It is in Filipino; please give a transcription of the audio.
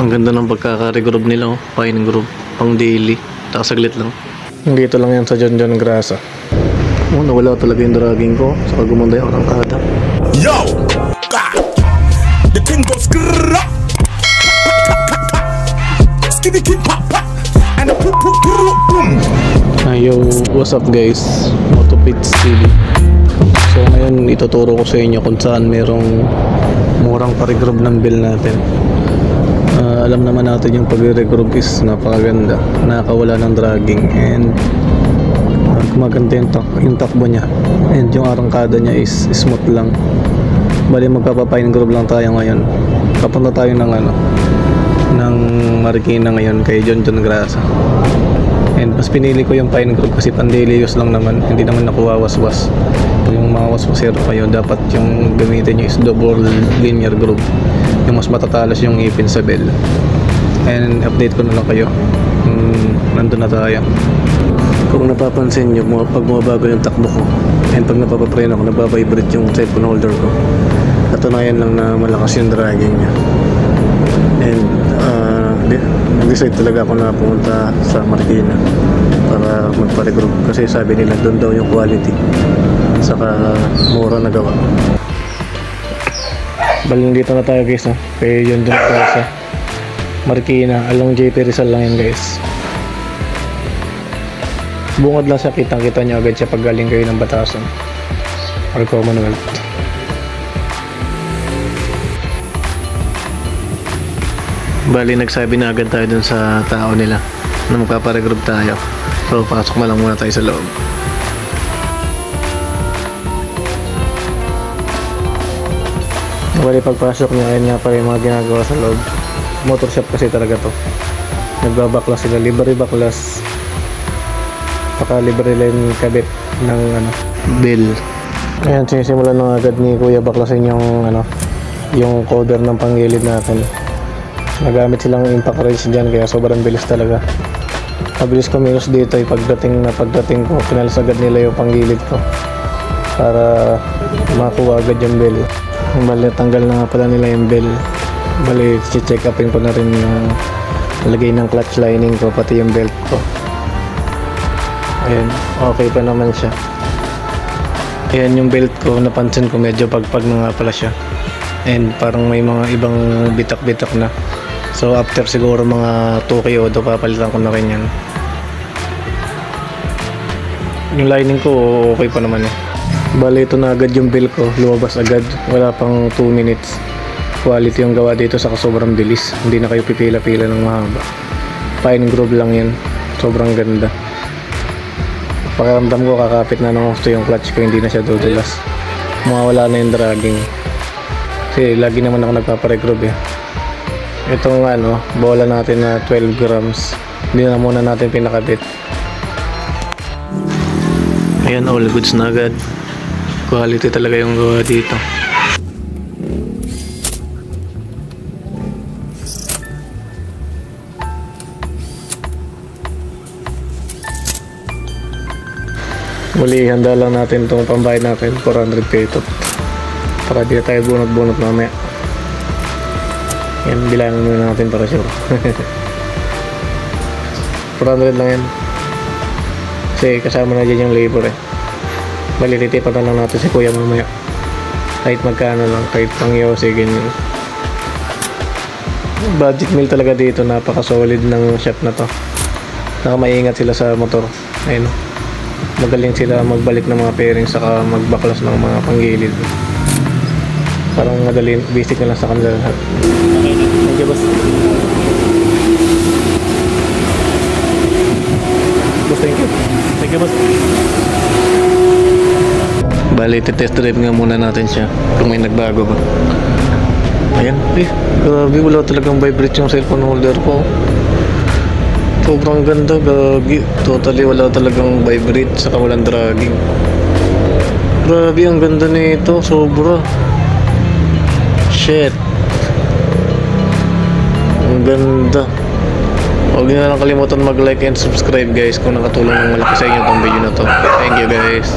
Ang ganda ng pagkaka-regroup nila, oh. Pine group, pang daily. Saglit lang. Dito lang yan sa John John Grasa. Oh, nawala talaga yung dragging ko. Saka gumanda yung arangkada. Yo! The king goes grrrr. Skiddy kid pop pop. And the poop poop boom. Yo, what's up guys? Motopits TV. So ngayon ituturo ko sa inyo kung saan merong murang pa-regroup ng bill natin. Alam naman natin yung pag-regroup is napakaganda, nakakawala ng dragging, and maganda yung takbo niya, and yung arangkada niya is smooth lang. Bali magpapa-pine grove lang tayo ngayon. Papunta tayo ng Marikina ngayon kay John John Grasa. And mas pinili ko yung pine grove kasi pan-daily use lang naman, hindi naman nakuha waswas. Kung yung mga waswasero kayo, dapat yung gamitin nyo is double linear groove, yung mas matatalas yung ipin sa bell. And update ko na lang kayo nandun na tayo. Kung napapansin nyo, pag bumabago yung takbo ko and pag napapapreno ko, nababibrate yung cellphone holder ko, katunayan lang na malakas yung dragging nya. And nag-decide talaga ako na pumunta sa Marikina para magpa-regroup kasi sabi nila doon daw yung quality saka mura na gawa. Baling dito na tayo guys, kay John John Grasa, Marikina, along JP Rizal lang yan guys. Bungad lang siya, kitang-kita nyo agad siya pag galing kayo ng Batasan or Commonwealth. Bali nagsabi na agad tayo dun sa tao nila na magpaparegroup tayo. So pasok na lang muna tayo sa loob. Bali pagpasok niya, ayun nga pala yung mga ginagawa sa loob. Motor shop kasi talaga to. Nagbabaklas sila, libre baklas, saka libre line kabit ng bill. Ayan, sinisimulan na agad ni Kuya baklasin yung cover ng panggilid natin. Nagamit silang impact wrench dyan kaya sobrang bilis talaga. Mabilis kumilos dito, pagdating ko pinalas agad nila yung panggilid ko para makuha agad yung bell. Bali tanggal na nga pala nila yung bell. Bali check upin ko na rin yung lagay ng clutch lining ko, pati yung belt ko. Ayan, okay pa naman siya. Ayan yung belt ko, napansin ko medyo pagpag na nga pala siya, and parang may mga ibang bitak-bitak na. So after siguro mga 2 km papalitan ko na rin yan. Yung lining ko okay pa naman eh. Bali ito na agad yung bill ko, lumabas agad, wala pang 2 minutes. Quality yung gawa dito, saka sobrang bilis, hindi na kayo pipila-pila ng mahaba. Pine grove lang yan, sobrang ganda. Pakiramdam ko kakapit na ng gusto yung clutch ko, hindi na siya dudulas, mawawala na yung dragging kasi lagi naman ako nagpaparegrove eh. Itong bola natin na 12 grams, hindi na muna natin pinakabit. Ayan, all goods na agad. Quality talaga yung gawa dito. Muli, handa lang natin itong pambayad natin, 400 pesos, para di tayo bunot-bunot mamaya. Yan, bilangin muna natin para sure. 400 lang yan kasi kasama na dyan yung labor eh. Bali titipan na lang natin si Kuya mamaya, kahit magkano lang, kahit pang yose ganyan. Budget meal talaga dito, napaka solid ng shop na to. Nakamaingat sila sa motor. Ayun, magaling sila magbalik ng mga pairing saka magbaklas ng mga panggilid. Parang madali, basic na lang sa kanila lahat. Thank you boss. Boss, thank you. Thank you boss. Bali, test drive nga muna natin siya kung may nagbago ba. Ayan, grabe, wala talagang vibrate yung cellphone holder ko. Sobrang ganda, gagi. Totally wala talagang vibrate, saka walang dragging. Grabe, ang ganda nito, sobra. Shit. Ang ganda. Huwag nyo na lang kalimutan mag-like and subscribe guys kung nakatulong ng malaki sa inyo itong video na to. Thank you guys.